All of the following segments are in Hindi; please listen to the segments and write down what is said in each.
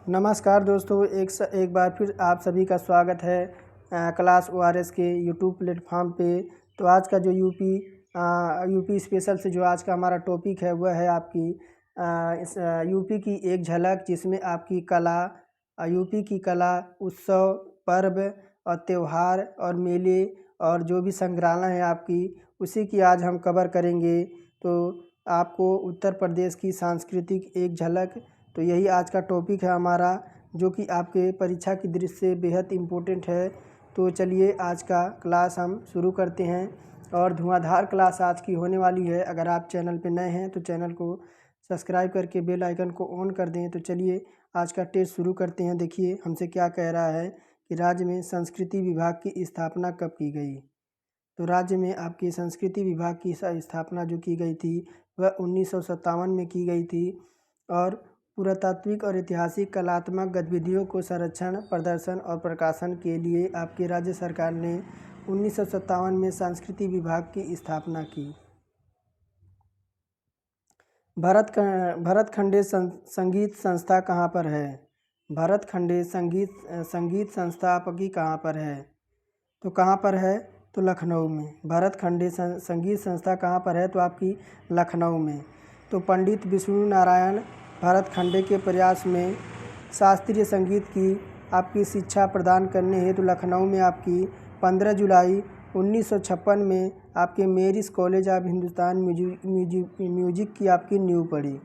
नमस्कार दोस्तों, एक बार फिर आप सभी का स्वागत है क्लास ओआरएस के यूट्यूब प्लेटफॉर्म पे। तो आज का जो यूपी स्पेशल से जो आज का हमारा टॉपिक है वह है आपकी इस यूपी की एक झलक, जिसमें आपकी कला, यूपी की कला, उत्सव, पर्व और त्यौहार और मेले और जो भी संग्रहालय है आपकी, उसी की आज हम कवर करेंगे। तो आपको उत्तर प्रदेश की सांस्कृतिक एक झलक, तो यही आज का टॉपिक है हमारा, जो कि आपके परीक्षा की दृष्टि से बेहद इम्पोर्टेंट है। तो चलिए आज का क्लास हम शुरू करते हैं और धुआंधार क्लास आज की होने वाली है। अगर आप चैनल पर नए हैं तो चैनल को सब्सक्राइब करके बेल आइकन को ऑन कर दें। तो चलिए आज का टेस्ट शुरू करते हैं। देखिए हमसे क्या कह रहा है कि राज्य में संस्कृति विभाग की स्थापना कब की गई। तो राज्य में आपकी संस्कृति विभाग की स्थापना जो की गई थी वह 1957 में की गई थी। और पुरातात्विक और ऐतिहासिक कलात्मक गतिविधियों को संरक्षण, प्रदर्शन और प्रकाशन के लिए आपकी राज्य सरकार ने 1957 में संस्कृति विभाग की स्थापना की। भरतखंडे संगीत संस्था कहाँ पर है? भरतखंडे संगीत संस्था आपकी कहाँ पर है? तो कहाँ पर है? तो लखनऊ में। भरतखंडे संगीत संस्था कहाँ पर है? तो आपकी लखनऊ में। तो पंडित विष्णु नारायण भरतखंडे के प्रयास में शास्त्रीय संगीत की आपकी शिक्षा प्रदान करने हेतु लखनऊ में आपकी 15 जुलाई 1956 में आपके मेरिस कॉलेज ऑफ हिंदुस्तान म्यूजिक की आपकी नींव पड़ी।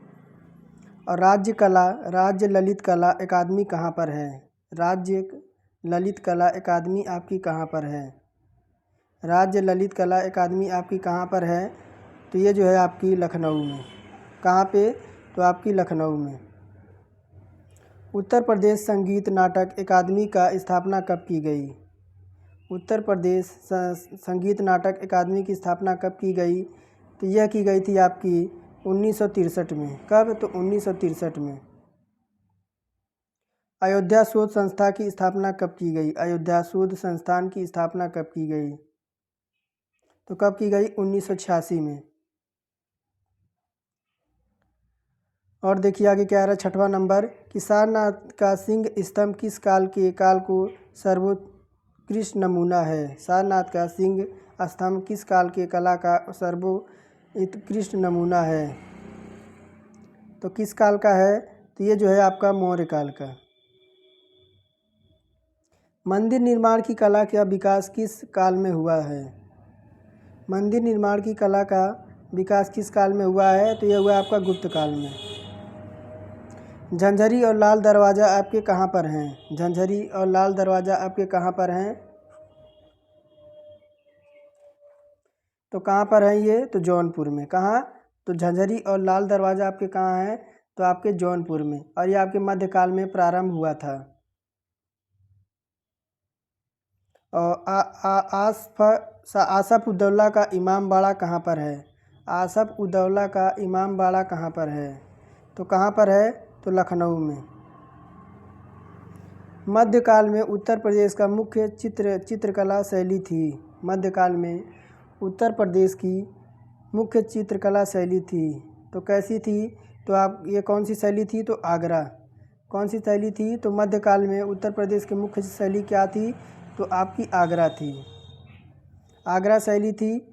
और राज्य ललित कला अकादमी कहाँ पर है? राज्य ललित कला अकादमी आपकी कहाँ पर है? राज्य ललित कला अकादमी आपकी कहाँ पर है? तो ये जो है आपकी लखनऊ में। कहाँ पे? तो आपकी लखनऊ में। उत्तर प्रदेश संगीत नाटक अकादमी का स्थापना कब की गई? उत्तर प्रदेश संगीत नाटक अकादमी की स्थापना कब की गई? तो यह की गई थी आपकी 1963 में। कब? तो 1963 में। अयोध्या शोध संस्था की स्थापना कब की गई? अयोध्या शोध संस्थान की स्थापना कब की गई? तो कब की गई? 1986 में। और देखिए आगे क्या आ रहा है, 6वां नंबर कि सारनाथ का सिंह स्तंभ किस काल को सर्वोत्कृष्ट नमूना है? सारनाथ का सिंह स्तंभ किस काल के कला का सर्वोत्कृष्ट नमूना है? तो किस काल का है? तो ये जो है आपका मौर्य काल का। मंदिर निर्माण की कला का विकास किस काल में हुआ है? मंदिर निर्माण की कला का विकास किस काल में हुआ है? तो यह हुआ आपका गुप्त काल में। झंझरी और लाल दरवाज़ा आपके कहाँ पर हैं? झंझरी और लाल दरवाज़ा आपके कहाँ पर हैं? तो कहाँ पर है ये? तो जौनपुर में। कहाँ? तो झंझरी और लाल दरवाज़ा आपके कहाँ है? तो आपके जौनपुर में। और ये आपके मध्यकाल में प्रारंभ हुआ था। और आसफ उद्दौला का इमामबाड़ा कहाँ पर है? आसफ उद्दौला का इमामबाड़ा कहाँ पर है? तो कहाँ पर है? तो लखनऊ में। मध्यकाल में उत्तर प्रदेश का मुख्य चित्रकला शैली थी। मध्यकाल में उत्तर प्रदेश की मुख्य चित्रकला शैली थी। तो कैसी थी? तो आप ये कौन सी शैली थी? तो आगरा। कौन सी शैली थी? तो मध्यकाल में उत्तर प्रदेश की मुख्य शैली क्या थी? तो आपकी आगरा थी। आगरा शैली थी।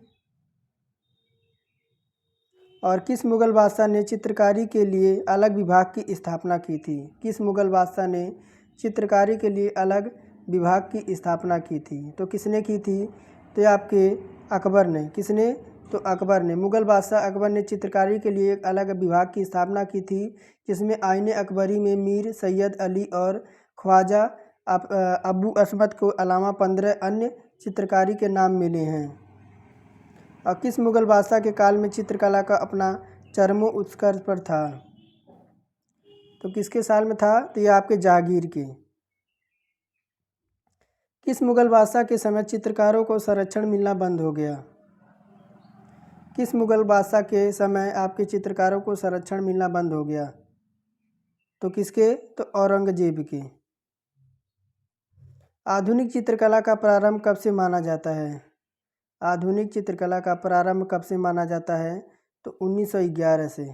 और किस मुग़ल बादशाह ने चित्रकारी के लिए अलग विभाग की स्थापना की थी? किस मुग़ल बादशाह ने चित्रकारी के लिए अलग विभाग की स्थापना की थी? तो किसने की थी? तो ये आपके अकबर ने। किसने? तो अकबर ने। मुग़ल बादशाह अकबर ने चित्रकारी के लिए एक अलग विभाग की स्थापना की थी, जिसमें आईने अकबरी में मीर सैयद अली और ख्वाजा अबू अस्मत को अलावा 15 अन्य चित्रकारी के नाम मिले हैं। और किस मुग़ल बादशाह के काल में चित्रकला का अपना चरमोत्कर्ष पर था? तो किसके साल में था? तो ये आपके जहांगीर के। किस मुग़ल बादशाह के समय चित्रकारों को संरक्षण मिलना बंद हो गया? किस मुग़ल बादशाह के समय आपके चित्रकारों को संरक्षण मिलना बंद हो गया? तो किसके? तो औरंगजेब के। आधुनिक चित्रकला का प्रारंभ कब से माना जाता है? आधुनिक चित्रकला का प्रारंभ कब से माना जाता है? तो 1911 से।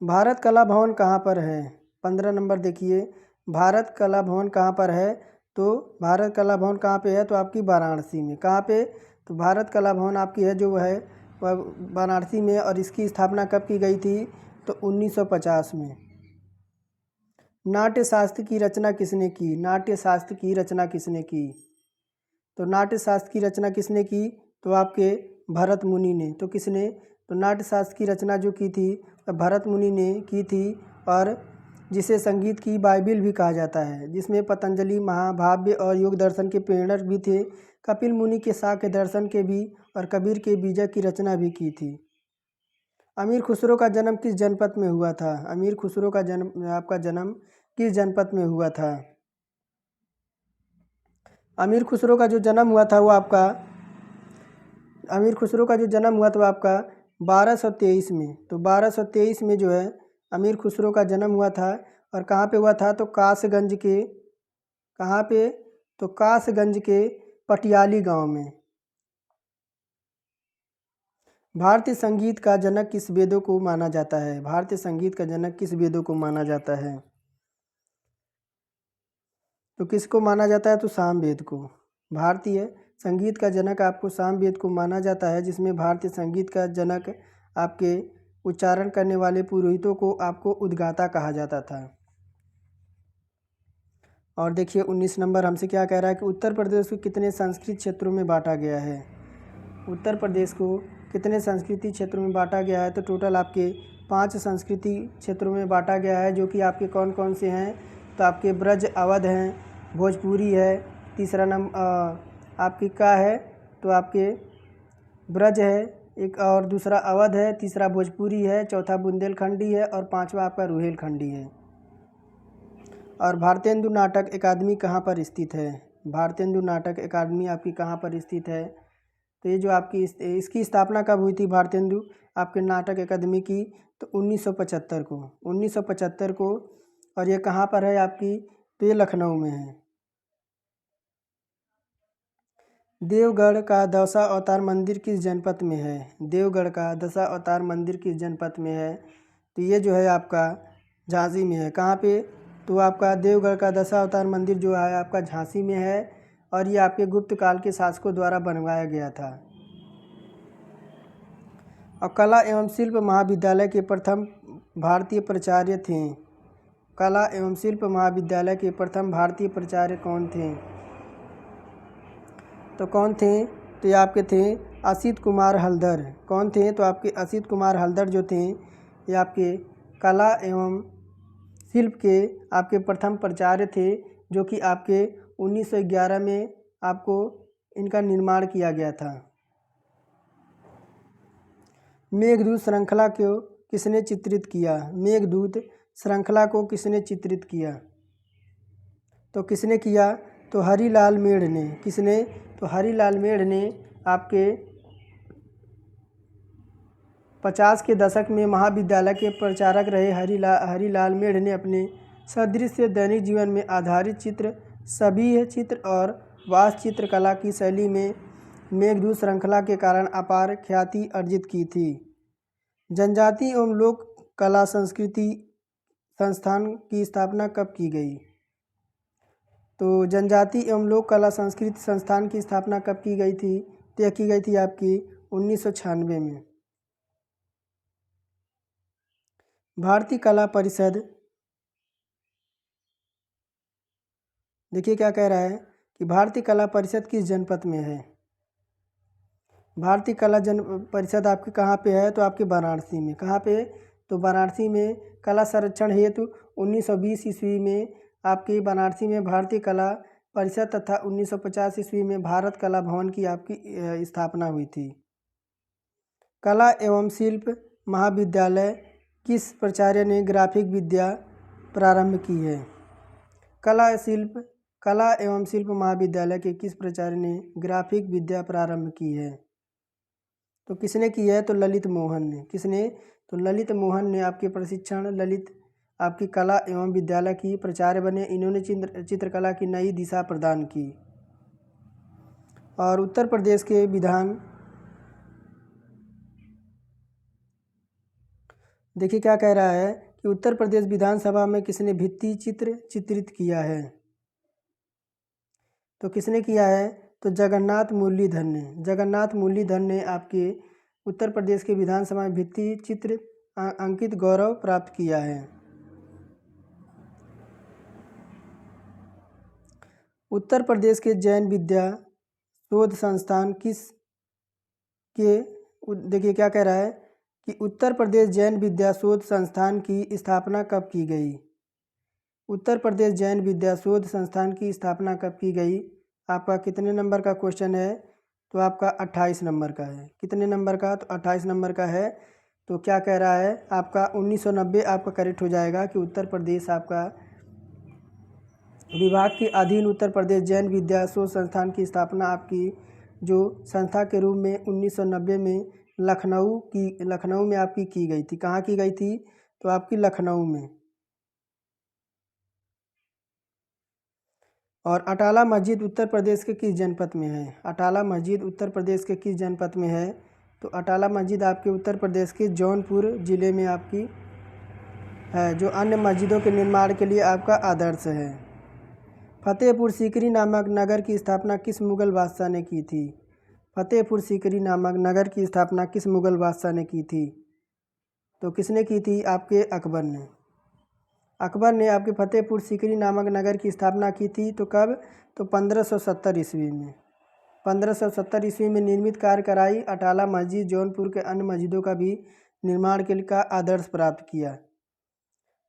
भारत कला भवन कहाँ पर है? 15 नंबर देखिए, भारत कला भवन कहाँ पर है? तो भारत कला भवन कहाँ पे है? तो आपकी वाराणसी में। कहाँ पे? तो भारत कला भवन आपकी है जो है वह वाराणसी में। और इसकी स्थापना कब की गई थी? तो 1950 में। नाट्य शास्त्र की रचना किसने की? नाट्य शास्त्र की रचना किसने की? तो नाट्य शास्त्र की रचना किसने की? तो आपके भरत मुनि ने। तो किसने? तो नाट्य शास्त्र की रचना जो की थी भरत मुनि ने की थी। और जिसे संगीत की बाइबिल भी कहा जाता है, जिसमें पतंजलि महाभाव्य और योग दर्शन के प्रेरणक भी थे। कपिल मुनि के शाक्य दर्शन के भी और कबीर के बीजक की रचना भी की थी। अमीर खुसरो का जन्म किस जनपद में हुआ था? अमीर खुसरो का जन्म किस जनपद में हुआ था? अमीर खुसरो का जो जन्म हुआ था वो आपका अमीर खुसरो का जो जन्म हुआ था वो आपका 1223 में। तो 1223 में जो है अमीर खुसरो का जन्म हुआ था। और कहाँ पे हुआ था? तो कासगंज के, कहाँ पे? तो कासगंज के पटियाली गांव में। भारतीय संगीत का जनक किस वेदों को माना जाता है? भारतीय संगीत का जनक किस वेदों को माना जाता है? तो किसको माना जाता है? तो सामवेद को। भारतीय संगीत का जनक आपको सामवेद को माना जाता है, जिसमें भारतीय संगीत का जनक आपके उच्चारण करने वाले पुरोहितों को आपको उद्गाता कहा जाता था। और देखिए 19 नंबर हमसे क्या कह रहा है कि उत्तर प्रदेश को कितने संस्कृत क्षेत्रों में बांटा गया है? उत्तर प्रदेश को कितने संस्कृति क्षेत्रों में बांटा गया है? तो टोटल आपके 5 संस्कृति क्षेत्रों में बांटा गया है, जो कि आपके कौन कौन से हैं? तो आपके ब्रज अवध हैं, भोजपुरी है, तीसरा आपकी का है? तो आपके ब्रज है एक, और दूसरा अवध है, तीसरा भोजपुरी है, चौथा बुंदेलखंडी है और पांचवा आपका रुहेलखंडी है। और भारतेंदु नाटक अकादमी कहाँ पर स्थित है? भारतेंदु नाटक अकादमी आपकी कहाँ पर स्थित है? तो ये जो आपकी इसकी स्थापना कब हुई थी भारतेंदु आपके नाटक अकादमी की? तो 1975 को, 1975 को। और ये कहाँ पर है आपकी? तो ये लखनऊ में है। देवगढ़ का दशा अवतार मंदिर किस जनपद में है? देवगढ़ का दशा अवतार मंदिर किस जनपद में है? तो ये जो है आपका झांसी में है। कहाँ पे? तो आपका देवगढ़ का दशा अवतार मंदिर जो है आपका झांसी में है। और ये आपके गुप्त काल के शासकों द्वारा बनवाया गया था। और कला एवं शिल्प महाविद्यालय के प्रथम भारतीय प्राचार्य थे। कला एवं शिल्प महाविद्यालय के प्रथम भारतीय प्राचार्य कौन थे? तो कौन थे? तो ये आपके थे असित कुमार हलदर। कौन थे? तो आपके असित कुमार हलदर जो थे ये आपके कला एवं शिल्प के आपके प्रथम प्राचार्य थे, जो कि आपके 1911 में आपको इनका निर्माण किया गया था। मेघदूत श्रृंखला को किसने चित्रित किया? मेघदूत श्रृंखला को किसने चित्रित किया? तो किसने किया? तो हरिलाल मेढ़ ने। किसने? तो हरिलाल मेढ़ ने आपके 50 के दशक में महाविद्यालय के प्रचारक रहे हरिलाल मेढ़ ने अपने सदृश्य दैनिक जीवन में आधारित चित्र, सभी चित्र और वास्तु चित्रकला की शैली में मेघदूत श्रृंखला के कारण अपार ख्याति अर्जित की थी। जनजाति एवं लोक कला संस्कृति संस्थान की स्थापना कब की गई? तो जनजाति एवं लोक कला संस्कृति संस्थान की स्थापना कब की गई थी? तो यह की गई थी आपकी 1996 में। भारतीय कला परिषद, देखिए क्या कह रहा है कि भारतीय कला परिषद किस जनपद में है? भारतीय कला परिषद आपकी कहाँ पे है? तो आपके वाराणसी में। कहाँ पे? तो वाराणसी में। कला संरक्षण हेतु 1920 ईस्वी में आपकी वाराणसी में भारतीय कला परिषद तथा 1950 ईस्वी में भारत कला भवन की आपकी स्थापना हुई थी। कला एवं शिल्प महाविद्यालय किस प्राचार्य ने ग्राफिक विद्या प्रारंभ की है? कला एवं शिल्प महाविद्यालय के किस प्राचार्य ने ग्राफिक विद्या प्रारंभ की है? तो किसने की है? तो ललित मोहन ने। किसने? तो ललित मोहन ने आपके प्रशिक्षण ललित आपकी कला एवं विद्यालय की प्राचार्य बने। इन्होंने चित्रकला की नई दिशा प्रदान की। और उत्तर प्रदेश के देखिए क्या कह रहा है कि उत्तर प्रदेश विधानसभा में किसने भित्ति चित्र चित्रित किया है। तो किसने किया है, तो जगन्नाथ मुरलीधर ने। जगन्नाथ मुरलीधर ने आपके उत्तर प्रदेश के विधानसभा में भित्ति चित्र अंकित गौरव प्राप्त किया है। उत्तर प्रदेश के जैन विद्या शोध संस्थान किस के देखिए क्या कह रहा है कि उत्तर प्रदेश जैन विद्या शोध संस्थान की स्थापना कब की गई। उत्तर प्रदेश जैन विद्या शोध संस्थान की स्थापना कब की गई। आपका कितने नंबर का क्वेश्चन है, तो आपका 28 नंबर का है। कितने नंबर का, तो 28 नंबर का है। तो क्या कह रहा है आपका 1990 आपका करेक्ट हो जाएगा कि उत्तर प्रदेश आपका विभाग के अधीन उत्तर प्रदेश जैन विद्या शोध संस्थान की स्थापना आपकी जो संस्था के रूप में 1990 में लखनऊ में आपकी की गई थी। कहाँ की गई थी, तो आपकी लखनऊ में। और अटाला मस्जिद उत्तर प्रदेश के किस जनपद में है। अटाला मस्जिद उत्तर प्रदेश के किस जनपद में है, तो अटाला मस्जिद आपके उत्तर प्रदेश के जौनपुर ज़िले में आपकी है, जो अन्य मस्जिदों के निर्माण के लिए आपका आदर्श है। फतेहपुर सीकरी नामक नगर की स्थापना किस मुग़ल बादशाह ने की थी। फतेहपुर सीकरी नामक नगर की स्थापना किस मुग़ल बादशाह ने की थी, तो किसने की थी, आपके अकबर ने। अकबर ने आपके फतेहपुर सीकरी नामक नगर की स्थापना की थी। तो कब, तो 1570 ईस्वी में। 1570 ईस्वी में निर्मित कार्य कराई अटाला मस्जिद जौनपुर के अन्य मस्जिदों का भी निर्माण के लिए का आदर्श प्राप्त किया।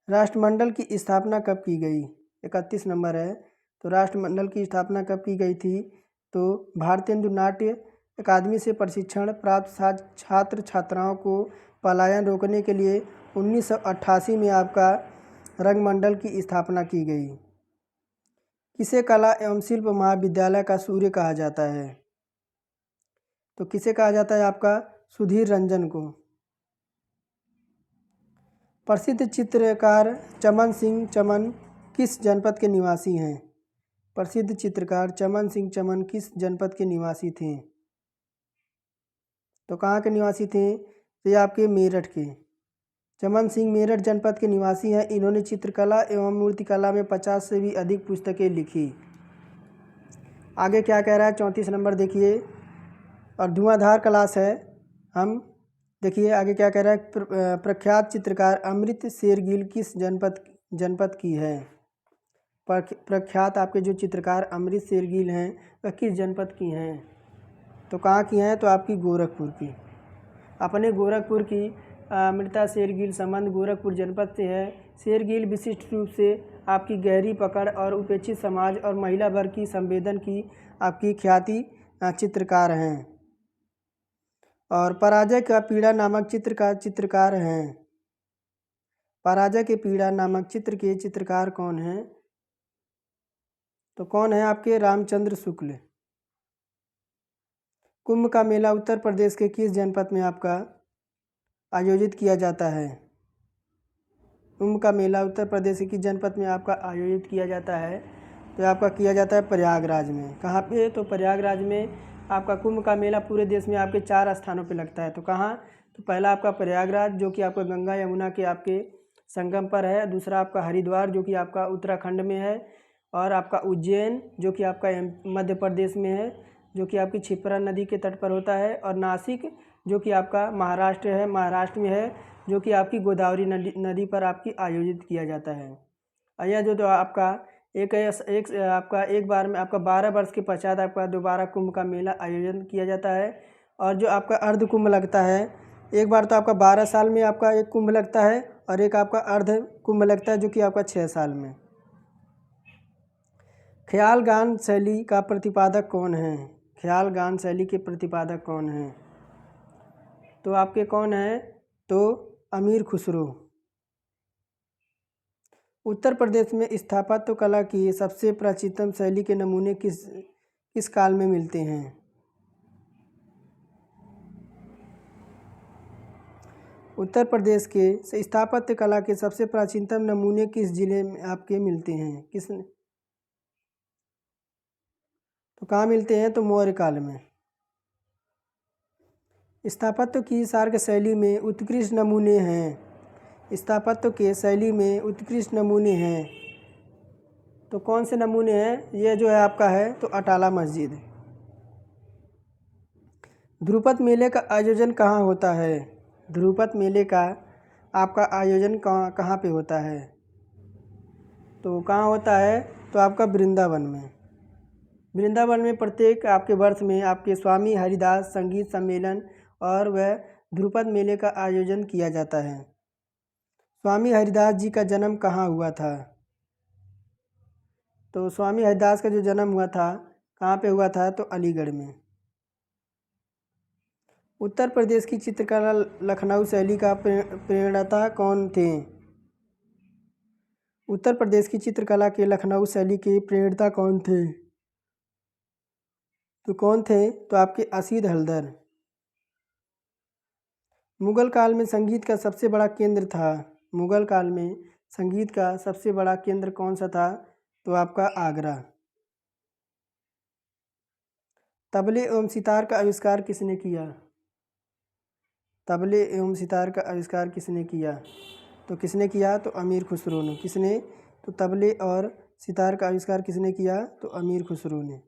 राष्ट्रमंडल की स्थापना कब की गई, 31 नंबर है। तो राष्ट्रमंडल की स्थापना कब की गई थी, तो भारतेंदु नाट्य अकादमी से प्रशिक्षण प्राप्त छात्र छात्राओं को पलायन रोकने के लिए 1988 में आपका रंगमंडल की स्थापना की गई। किसे कला एवं शिल्प महाविद्यालय का सूर्य कहा जाता है, तो किसे कहा जाता है, आपका सुधीर रंजन को। प्रसिद्ध चित्रकार चमन सिंह चमन किस जनपद के निवासी हैं। प्रसिद्ध चित्रकार चमन सिंह चमन किस जनपद के निवासी थे, तो कहाँ के निवासी थे, तो ये आपके मेरठ के। चमन सिंह मेरठ जनपद के निवासी हैं। इन्होंने चित्रकला एवं मूर्तिकला में 50 से भी अधिक पुस्तकें लिखी। आगे क्या कह रहा है, 34 नंबर देखिए, और धुआंधार क्लास है। हम देखिए आगे क्या कह रहा है, प्रख्यात चित्रकार अमृत शेरगिल किस जनपद की है। प्रख्यात आपके जो चित्रकार अमृत शेरगिल हैं वह किस जनपद की हैं, तो कहाँ की हैं, तो आपकी गोरखपुर की। अपने गोरखपुर की अमृता शेरगिल संबंध गोरखपुर जनपद से है। शेरगिल विशिष्ट रूप से आपकी गहरी पकड़ और उपेक्षित समाज और महिला वर्ग की संवेदन की आपकी ख्याति चित्रकार हैं। और पराजय का पीड़ा नामक चित्र का चित्रकार हैं। पराजय के पीड़ा नामक चित्र के चित्रकार कौन हैं, तो कौन है, आपके रामचंद्र शुक्ल। कुंभ का मेला उत्तर प्रदेश के किस जनपद में आपका आयोजित किया जाता है। कुंभ का मेला उत्तर प्रदेश के किस जनपद में आपका आयोजित किया जाता है, तो आपका किया जाता है प्रयागराज में। कहाँ पे, तो प्रयागराज में आपका कुंभ का मेला पूरे देश में आपके 4 स्थानों पे लगता है। तो कहाँ, तो पहला आपका प्रयागराज जो कि आपका गंगा यमुना के आपके संगम पर है। दूसरा आपका हरिद्वार जो कि आपका उत्तराखंड में है। और आपका उज्जैन जो कि आपका मध्य प्रदेश में है, जो कि आपकी क्षिप्रा नदी के तट पर होता है। और नासिक जो कि आपका महाराष्ट्र में है, जो कि आपकी गोदावरी नदी पर आपकी आयोजित किया जाता है। और यह जो आपका एक बार में आपका 12 वर्ष के पश्चात आपका दोबारा कुंभ का मेला आयोजन किया जाता है। और जो आपका अर्ध कुंभ लगता है, एक बार तो आपका 12 साल में आपका एक कुंभ लगता है और एक आपका अर्ध कुंभ लगता है जो कि आपका 6 साल में। ख्याल गान शैली का प्रतिपादक कौन है। ख्याल गान शैली के प्रतिपादक कौन हैं, तो आपके कौन हैं, तो अमीर खुसरो। उत्तर प्रदेश में स्थापत्य कला की सबसे प्राचीनतम शैली के नमूने किस काल में मिलते हैं। उत्तर प्रदेश के स्थापत्य कला के सबसे प्राचीनतम नमूने किस जिले में आपके मिलते हैं, तो कहाँ मिलते हैं, तो मौर्य काल में। स्थापत्य की सार्क शैली में उत्कृष्ट नमूने हैं। स्थापत्य के शैली में उत्कृष्ट नमूने हैं। तो कौन से नमूने हैं? ये जो है आपका है तो अटाला मस्जिद। ध्रुपद मेले का आयोजन कहाँ होता है? ध्रुपद मेले का आपका आयोजन कहाँ पे होता है? तो कहाँ होता है? तो आपका वृंदावन में। वृंदावन में प्रत्येक आपके वर्ष में आपके स्वामी हरिदास संगीत सम्मेलन और वह ध्रुपद मेले का आयोजन किया जाता है। स्वामी हरिदास जी का जन्म कहाँ हुआ था? तो स्वामी हरिदास का जो जन्म हुआ था कहाँ पे हुआ था? तो अलीगढ़ में। उत्तर प्रदेश की चित्रकला लखनऊ शैली का प्रेरणाता कौन थे? उत्तर प्रदेश की चित्रकला के लखनऊ शैली के प्रेरणाता कौन थे? तो कौन थे? तो आपके असीद हल्दर। मुगल काल में संगीत का सबसे बड़ा केंद्र था। मुगल काल में संगीत का सबसे बड़ा केंद्र कौन सा था? तो आपका आगरा। तबले एवं सितार का आविष्कार किसने किया? तबले एवं सितार का आविष्कार किसने किया? तो किसने किया? तो अमीर खुसरो ने। किसने? तो तबले और सितार का आविष्कार किसने किया? तो अमीर खुसरो ने।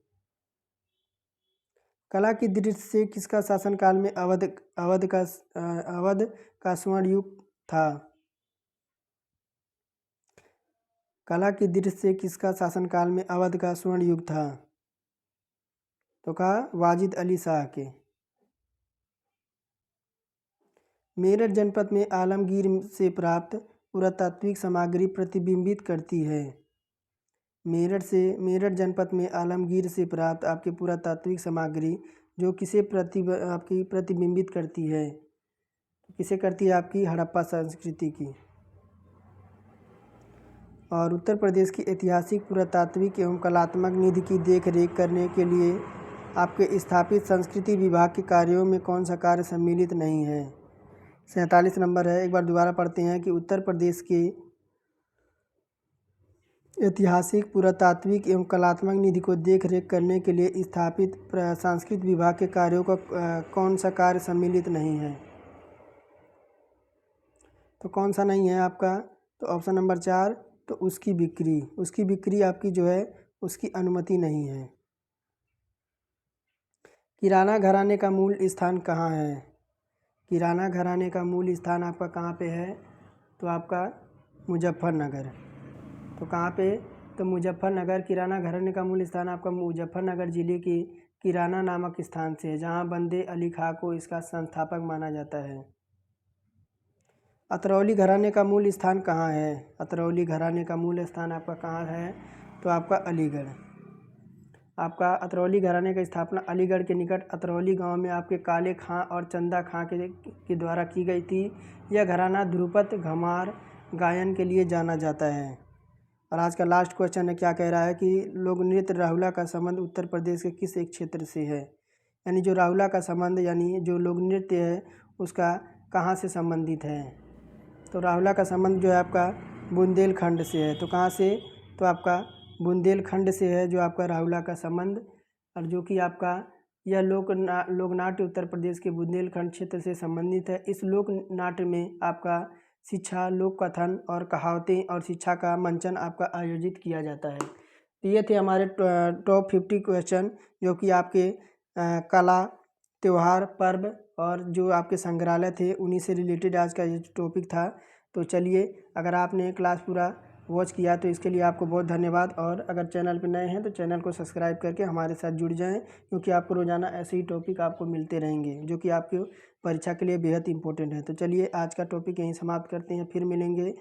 कला की दृष्टि से किसका शासनकाल में अवध का स्वर्ण युग था? कला की दृष्टि से किसका शासनकाल में अवध का स्वर्ण युग था? तो कहा वाजिद अली शाह के। मेरठ जनपद में आलमगीर से प्राप्त पुरातात्विक सामग्री प्रतिबिंबित करती है। मेरठ जनपद में आलमगीर से प्राप्त आपकी पुरातात्विक सामग्री जो किसे आपकी प्रतिबिंबित करती है? किसे करती है? आपकी हड़प्पा संस्कृति की। और उत्तर प्रदेश की ऐतिहासिक पुरातात्विक एवं कलात्मक निधि की देखरेख करने के लिए आपके स्थापित संस्कृति विभाग के कार्यों में कौन सा कार्य सम्मिलित नहीं है? 47 नंबर है। एक बार दोबारा पढ़ते हैं कि उत्तर प्रदेश के ऐतिहासिक पुरातात्विक एवं कलात्मक निधि को देखरेख करने के लिए स्थापित सांस्कृतिक विभाग के कार्यों का कौन सा कार्य सम्मिलित नहीं है? तो कौन सा नहीं है आपका? तो ऑप्शन नंबर 4 तो उसकी बिक्री आपकी जो है उसकी अनुमति नहीं है। किराना घराने का मूल स्थान कहाँ है? किराना घराने का मूल स्थान आपका कहाँ पे है? तो आपका मुजफ्फरनगर। तो कहाँ पे? तो मुजफ्फरनगर। किराना घराने का मूल स्थान आपका मुजफ्फरनगर जिले के किराना नामक स्थान से है, जहाँ बंदे अली खां को इसका संस्थापक माना जाता है। अतरौली घराने का मूल स्थान कहाँ है? अतरौली घराने का मूल स्थान आपका कहाँ है? तो आपका अलीगढ़। आपका अतरौली घराने की स्थापना अलीगढ़ के निकट अतरौली गांव में आपके काले खां और चंदा खां के द्वारा की गई थी। यह घराना ध्रुपद घमार गायन के लिए जाना जाता है। और आज का लास्ट क्वेश्चन है, क्या कह रहा है कि लोक नृत्य राहुला का संबंध उत्तर प्रदेश के किस एक क्षेत्र से है? यानी जो राहुला का संबंध यानी जो लोक नृत्य है उसका कहाँ से संबंधित है? तो राहुला का संबंध जो है आपका बुंदेलखंड से है। तो कहाँ से? तो आपका बुंदेलखंड से है जो आपका राहुला का संबंध। और जो कि आपका यह लोकनाट्य उत्तर प्रदेश के बुंदेलखंड क्षेत्र से संबंधित है। इस लोक नाट्य में आपका शिक्षा, लोक कथन और कहावतें और शिक्षा का मंचन आपका आयोजित किया जाता है। तो ये थे हमारे टॉप 50 क्वेश्चन जो कि आपके कला, त्यौहार, पर्व और जो आपके संग्रहालय थे उन्हीं से रिलेटेड आज का ये टॉपिक था। तो चलिए, अगर आपने क्लास पूरा वॉच किया तो इसके लिए आपको बहुत धन्यवाद। और अगर चैनल पर नए हैं तो चैनल को सब्सक्राइब करके हमारे साथ जुड़ जाएं, क्योंकि आपको रोज़ाना ऐसे ही टॉपिक आपको मिलते रहेंगे जो कि आपके परीक्षा के लिए बेहद इंपॉर्टेंट है। तो चलिए, आज का टॉपिक यहीं समाप्त करते हैं, फिर मिलेंगे